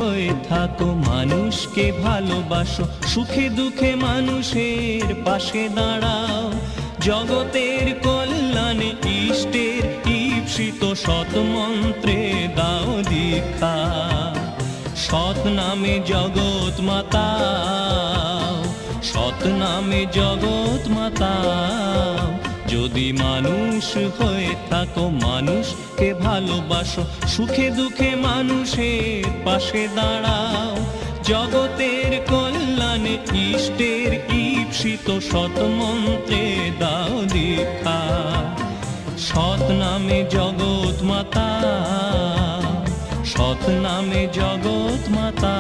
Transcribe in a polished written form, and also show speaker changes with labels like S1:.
S1: হয়ে থাকো, মানুষকে ভালোবাসো, সুখে দুঃখে মানুষের পাশে দাঁড়াও। জগতের কল্যাণে ইষ্টের ঈপ্সিত সৎ মন্ত্রে দাও দীক্ষা। সৎ নামে জগৎ মাতা, সৎ নামে জগৎ মাতা। যদি মানুষ হয়ে থাকো, মানুষকে ভালোবাসো, সুখে দুঃখে মানুষের পাশে দাঁড়াও। জগতের কল্যাণে ইষ্টের ঈপ্সিত সৎ মন্ত্রে দাও দীক্ষা। সৎ নামে জগৎ মাতা, সৎ নামে জগৎ মাতা।